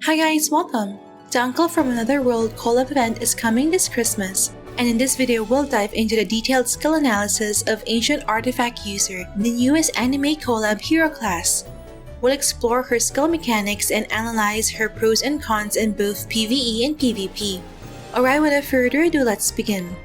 Hi guys, welcome! The Uncle from Another World collab event is coming this Christmas, and in this video we'll dive into the detailed skill analysis of Ancient Artifact User, the newest anime collab hero class. We'll explore her skill mechanics and analyze her pros and cons in both PvE and PvP. Alright, without further ado, let's begin.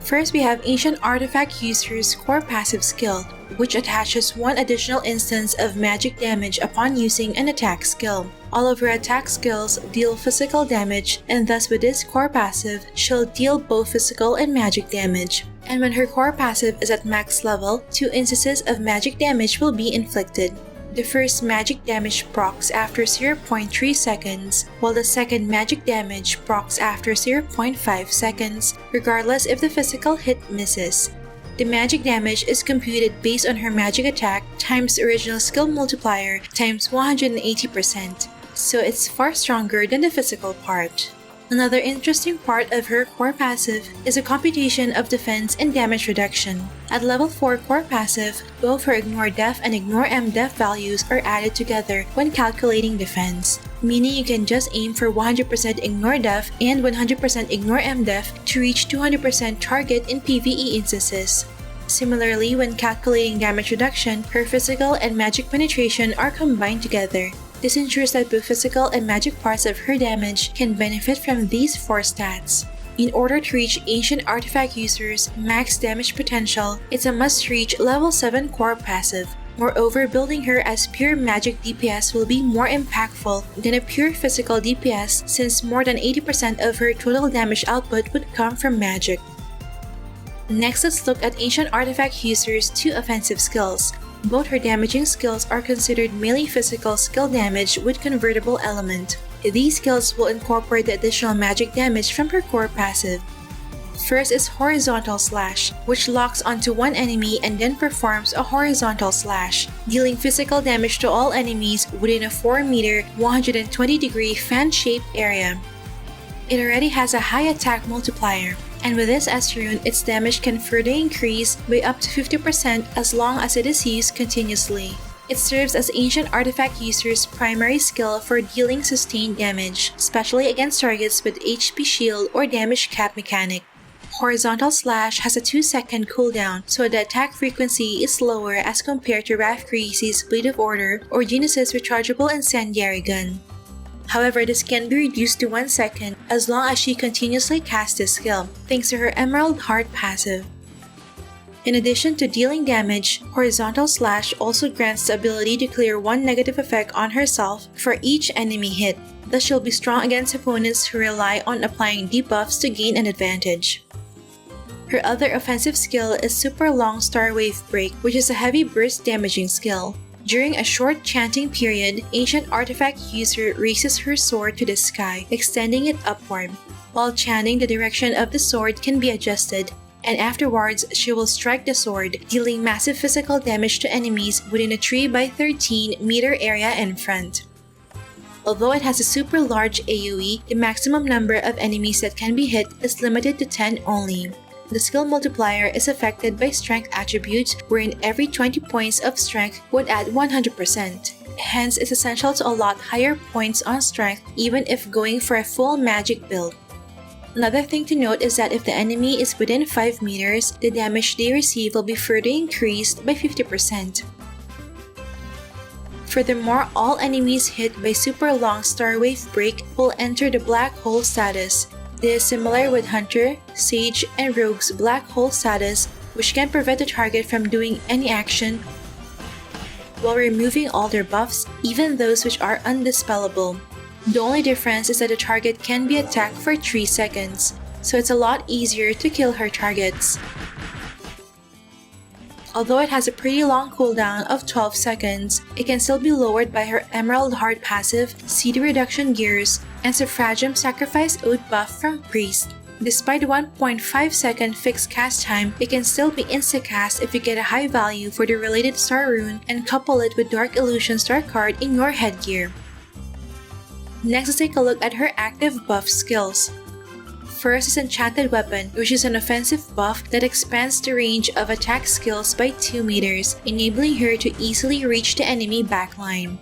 First, we have Ancient Artifact User's core passive skill, which attaches one additional instance of magic damage upon using an attack skill. All of her attack skills deal physical damage, and thus with this core passive, she'll deal both physical and magic damage. And when her core passive is at max level, 2 instances of magic damage will be inflicted. The first magic damage procs after 0.3 seconds, while the second magic damage procs after 0.5 seconds, regardless if the physical hit misses. The magic damage is computed based on her magic attack times the original skill multiplier times 180%, so it's far stronger than the physical part. Another interesting part of her core passive is a computation of defense and damage reduction. At level 4 core passive, both her Ignore Def and Ignore M Def values are added together when calculating defense, meaning you can just aim for 100% Ignore Def and 100% Ignore M Def to reach 200% target in PvE instances. Similarly, when calculating damage reduction, her physical and magic penetration are combined together. This ensures that both physical and magic parts of her damage can benefit from these 4 stats. In order to reach Ancient Artifact User's max damage potential, it's a must-reach level 7 core passive. Moreover, building her as pure magic DPS will be more impactful than a pure physical DPS, since more than 80% of her total damage output would come from magic. Next, let's look at Ancient Artifact User's 2 offensive skills. Both her damaging skills are considered melee physical skill damage with convertible element. These skills will incorporate the additional magic damage from her core passive. First is Horizontal Slash, which locks onto one enemy and then performs a horizontal slash, dealing physical damage to all enemies within a 4-meter, 120-degree fan-shaped area. It already has a high attack multiplier, and with this S-rune, its damage can further increase by up to 50% as long as it is used continuously. It serves as Ancient Artifact User's primary skill for dealing sustained damage, especially against targets with HP shield or damage cap mechanic. Horizontal Slash has a 2-second cooldown, so the attack frequency is lower as compared to Wrath Khaleesi's Blade of Order or Genesis' rechargeable incendiary gun. However, this can be reduced to 1 second as long as she continuously casts this skill, thanks to her Emerald Heart passive. In addition to dealing damage, Horizontal Slash also grants the ability to clear 1 negative effect on herself for each enemy hit, thus she'll be strong against opponents who rely on applying debuffs to gain an advantage. Her other offensive skill is Super Long Star Wave Break, which is a heavy burst damaging skill. During a short chanting period, Ancient Artifact User raises her sword to the sky, extending it upward. While chanting, the direction of the sword can be adjusted, and afterwards she will strike the sword, dealing massive physical damage to enemies within a 3x13-meter area in front. Although it has a super large AoE, the maximum number of enemies that can be hit is limited to 10 only. The skill multiplier is affected by strength attributes, wherein every 20 points of strength would add 100%. Hence, it's essential to allot higher points on strength even if going for a full magic build. Another thing to note is that if the enemy is within 5 meters, the damage they receive will be further increased by 50%. Furthermore, all enemies hit by Super Long Star Wave Break will enter the Black Hole status. This is similar with Hunter, Sage, and Rogue's Black Hole status, which can prevent the target from doing any action while removing all their buffs, even those which are undispellable. The only difference is that the target can be attacked for 3 seconds, so it's a lot easier to kill her targets. Although it has a pretty long cooldown of 12 seconds, it can still be lowered by her Emerald Heart passive, CD Reduction Gears, and Suffragium Sacrifice Oath buff from Priest. Despite 1.5 second fixed cast time, it can still be insta-cast if you get a high value for the related star rune and couple it with Dark Illusion star card in your headgear. Next, let's take a look at her active buff skills. First is Enchanted Weapon, which is an offensive buff that expands the range of attack skills by 2 meters, enabling her to easily reach the enemy backline.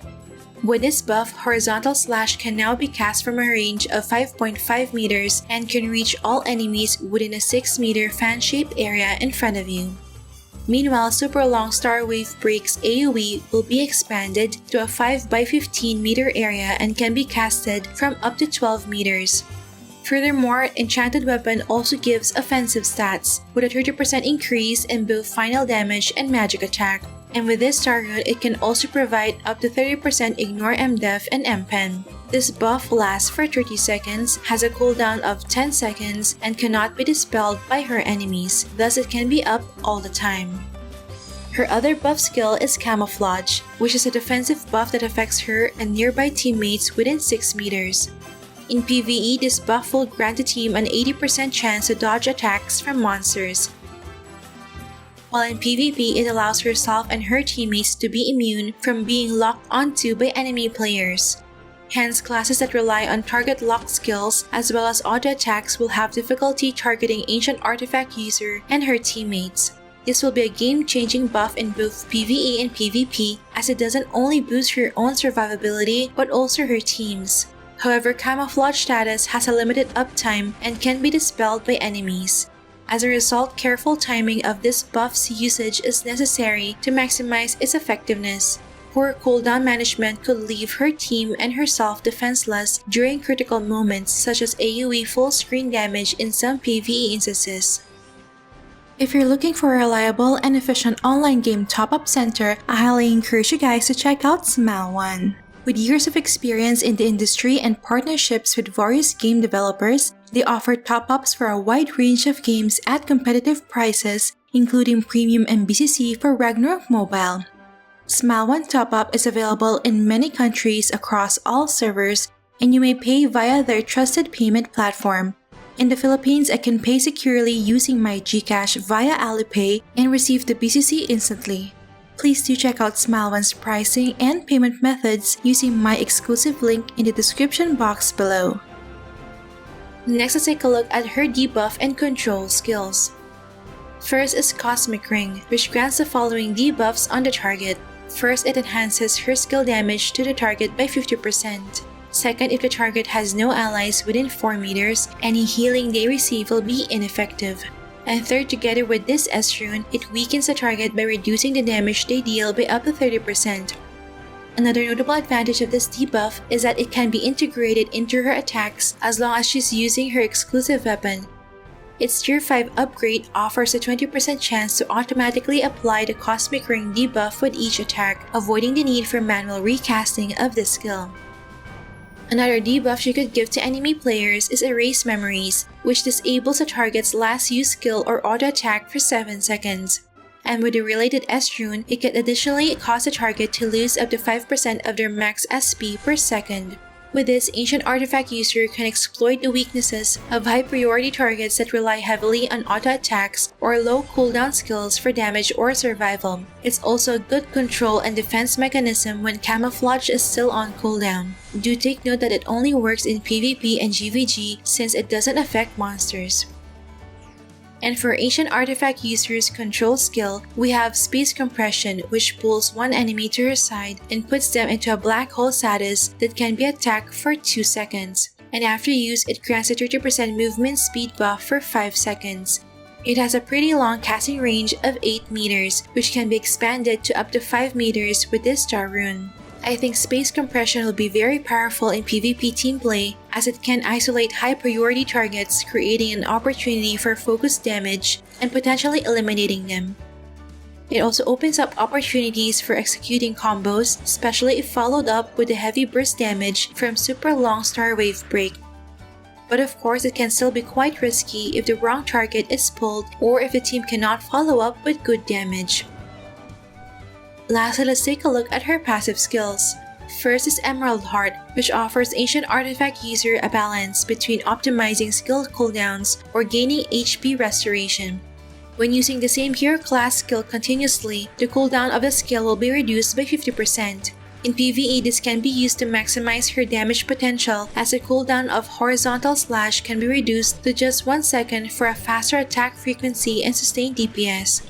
With this buff, Horizontal Slash can now be cast from a range of 5.5 meters and can reach all enemies within a 6-meter fan-shaped area in front of you. Meanwhile, Super Long Star Wave Break's AoE will be expanded to a 5x15 meter area and can be casted from up to 12 meters. Furthermore, Enchanted Weapon also gives offensive stats, with a 30% increase in both final damage and magic attack. And with this star rune, it can also provide up to 30% ignore MDef and MPen. This buff lasts for 30 seconds, has a cooldown of 10 seconds, and cannot be dispelled by her enemies, thus it can be up all the time. Her other buff skill is Camouflage, which is a defensive buff that affects her and nearby teammates within 6 meters. In PvE, this buff will grant the team an 80% chance to dodge attacks from monsters, while in PvP, it allows herself and her teammates to be immune from being locked onto by enemy players. Hence, classes that rely on target lock skills as well as auto attacks will have difficulty targeting Ancient Artifact user and her teammates. This will be a game-changing buff in both PvE and PvP, as it doesn't only boost her own survivability but also her team's. However, Camouflage status has a limited uptime and can be dispelled by enemies. As a result, careful timing of this buff's usage is necessary to maximize its effectiveness. Poor cooldown management could leave her team and herself defenseless during critical moments such as AoE full screen damage in some PvE instances. If you're looking for a reliable and efficient online game top-up center, I highly encourage you guys to check out Smile.One. With years of experience in the industry and partnerships with various game developers, they offer top-ups for a wide range of games at competitive prices, including premium and BCC for Ragnarok Mobile. Smile.One top-up is available in many countries across all servers, and you may pay via their trusted payment platform. In the Philippines, I can pay securely using my GCash via Alipay and receive the BCC instantly. Please do check out Smile.One's pricing and payment methods using my exclusive link in the description box below. Next, let's take a look at her debuff and control skills. First is Cosmic Ring, which grants the following debuffs on the target. First, it enhances her skill damage to the target by 50%. Second, if the target has no allies within 4 meters, any healing they receive will be ineffective. And third, together with this S rune, it weakens the target by reducing the damage they deal by up to 30%. Another notable advantage of this debuff is that it can be integrated into her attacks as long as she's using her exclusive weapon. Its Tier 5 upgrade offers a 20% chance to automatically apply the Cosmic Ring debuff with each attack, avoiding the need for manual recasting of this skill. Another debuff you could give to enemy players is Erase Memories, which disables a target's last used skill or auto attack for 7 seconds. And with the related S rune, it can additionally cause the target to lose up to 5% of their max SP per second. With this, Ancient Artifact user can exploit the weaknesses of high priority targets that rely heavily on auto attacks or low cooldown skills for damage or survival. It's also a good control and defense mechanism when Camouflage is still on cooldown. Do take note that it only works in PvP and GVG since it doesn't affect monsters. And for Ancient Artifact user's control skill, we have Space Compression, which pulls one enemy to her side and puts them into a black hole status that can be attacked for 2 seconds. And after use, it grants a 30% movement speed buff for 5 seconds. It has a pretty long casting range of 8 meters, which can be expanded to up to 5 meters with this star rune. I think Space Compression will be very powerful in PvP team play as it can isolate high priority targets, creating an opportunity for focused damage and potentially eliminating them. It also opens up opportunities for executing combos, especially if followed up with the heavy burst damage from Super Long Star Wave Break. But of course, it can still be quite risky if the wrong target is pulled or if the team cannot follow up with good damage. Lastly, let's take a look at her passive skills. First is Emerald Heart, which offers Ancient Artifact user a balance between optimizing skill cooldowns or gaining HP restoration. When using the same hero class skill continuously, the cooldown of the skill will be reduced by 50%. In PvE, this can be used to maximize her damage potential as the cooldown of Horizontal Slash can be reduced to just 1 second for a faster attack frequency and sustained DPS.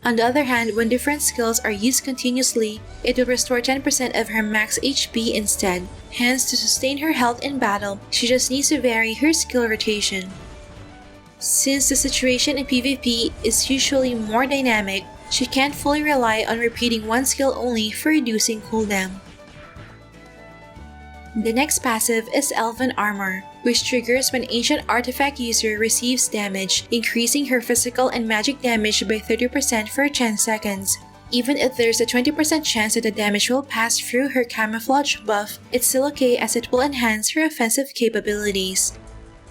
On the other hand, when different skills are used continuously, it will restore 10% of her max HP instead. Hence, to sustain her health in battle, she just needs to vary her skill rotation. Since the situation in PvP is usually more dynamic, she can't fully rely on repeating one skill only for reducing cooldown. The next passive is Elven Armor, which triggers when Ancient Artifact user receives damage, increasing her physical and magic damage by 30% for 10 seconds. Even if there's a 20% chance that the damage will pass through her camouflage buff, it's still okay as it will enhance her offensive capabilities.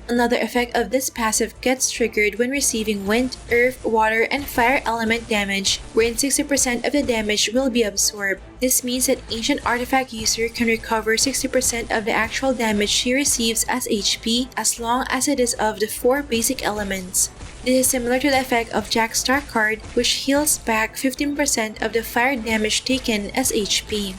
Another effect of this passive gets triggered when receiving wind, earth, water, and fire element damage, wherein 60% of the damage will be absorbed. This means that Ancient Artifact user can recover 60% of the actual damage she receives as HP as long as it is of the 4 basic elements. This is similar to the effect of Jack's Star card, which heals back 15% of the fire damage taken as HP.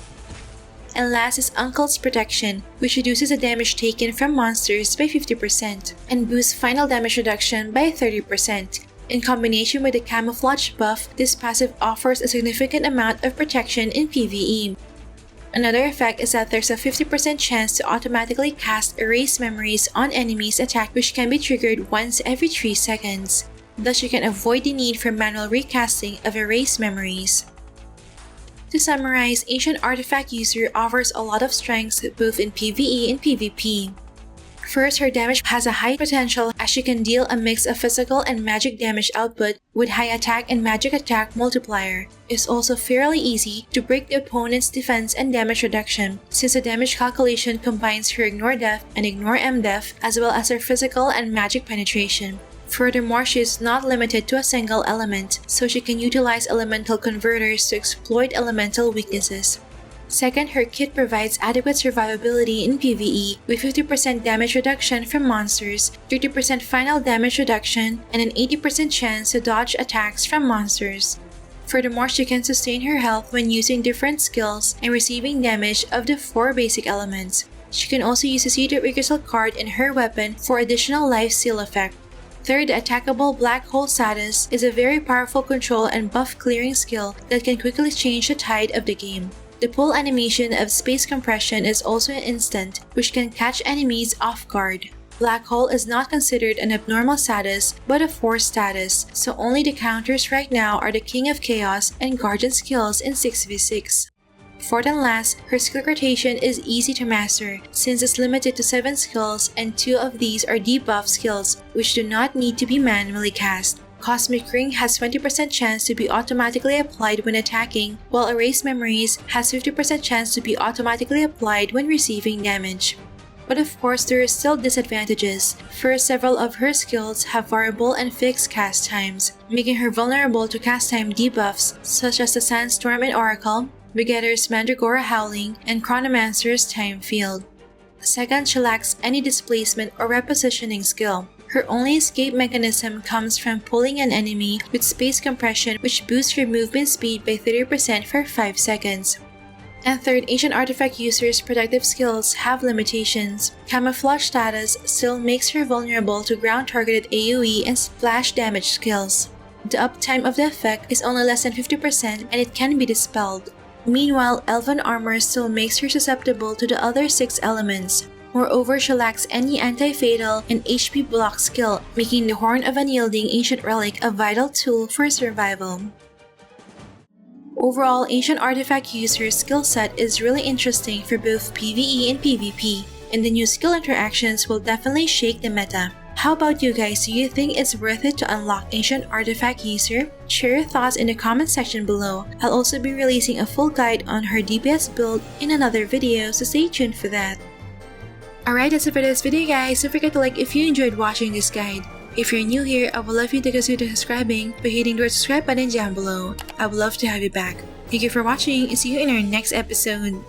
And last is Uncle's Protection, which reduces the damage taken from monsters by 50% and boosts final damage reduction by 30%. In combination with the camouflage buff, this passive offers a significant amount of protection in PvE. Another effect is that there's a 50% chance to automatically cast Erase Memories on enemies attacked, which can be triggered once every 3 seconds. Thus, you can avoid the need for manual recasting of Erase Memories. To summarize, Ancient Artifact user offers a lot of strengths both in PvE and PvP. First, her damage has a high potential as she can deal a mix of physical and magic damage output with high attack and magic attack multiplier. It's also fairly easy to break the opponent's defense and damage reduction, since the damage calculation combines her Ignore Def and Ignore M Def as well as her physical and magic penetration. Furthermore, she is not limited to a single element, so she can utilize elemental converters to exploit elemental weaknesses. Second, her kit provides adequate survivability in PvE with 50% damage reduction from monsters, 30% final damage reduction, and an 80% chance to dodge attacks from monsters. Furthermore, she can sustain her health when using different skills and receiving damage of the 4 basic elements. She can also use the Seated Recursal card in her weapon for additional life steal effect. Third, the Attackable Black Hole status is a very powerful control and buff clearing skill that can quickly change the tide of the game. The pull animation of Space Compression is also an instant, which can catch enemies off guard. Black Hole is not considered an abnormal status, but a forced status, so only the counters right now are the King of Chaos and Guardian skills in 6v6. Fourth and last, her skill rotation is easy to master since it's limited to 7 skills and 2 of these are debuff skills which do not need to be manually cast. Cosmic Ring has 20% chance to be automatically applied when attacking, while Erase Memories has 50% chance to be automatically applied when receiving damage. But of course, there are still disadvantages. First, several of her skills have variable and fixed cast times, making her vulnerable to cast time debuffs such as the Sandstorm and Oracle, Begetter's Mandragora Howling, and Chronomancer's Time Field. Second, she lacks any displacement or repositioning skill. Her only escape mechanism comes from pulling an enemy with Space Compression, which boosts her movement speed by 30% for 5 seconds. And third, Ancient Artifact users' protective skills have limitations. Camouflage status still makes her vulnerable to ground-targeted AoE and splash damage skills. The uptime of the effect is only less than 50% and it can be dispelled. Meanwhile, Elven Armor still makes her susceptible to the other 6 elements. Moreover, she lacks any anti-fatal and HP block skill, making the Horn of Unyielding Ancient Relic a vital tool for survival. Overall, Ancient Artifact user's skill set is really interesting for both PvE and PvP, and the new skill interactions will definitely shake the meta. How about you guys? Do you think it's worth it to unlock Ancient Artifact user? Share your thoughts in the comment section below. I'll also be releasing a full guide on her DPS build in another video, so stay tuned for that. Alright, that's it for this video guys. Don't forget to like if you enjoyed watching this guide. If you're new here, I would love you to consider subscribing by hitting the subscribe button down below. I would love to have you back. Thank you for watching and see you in our next episode.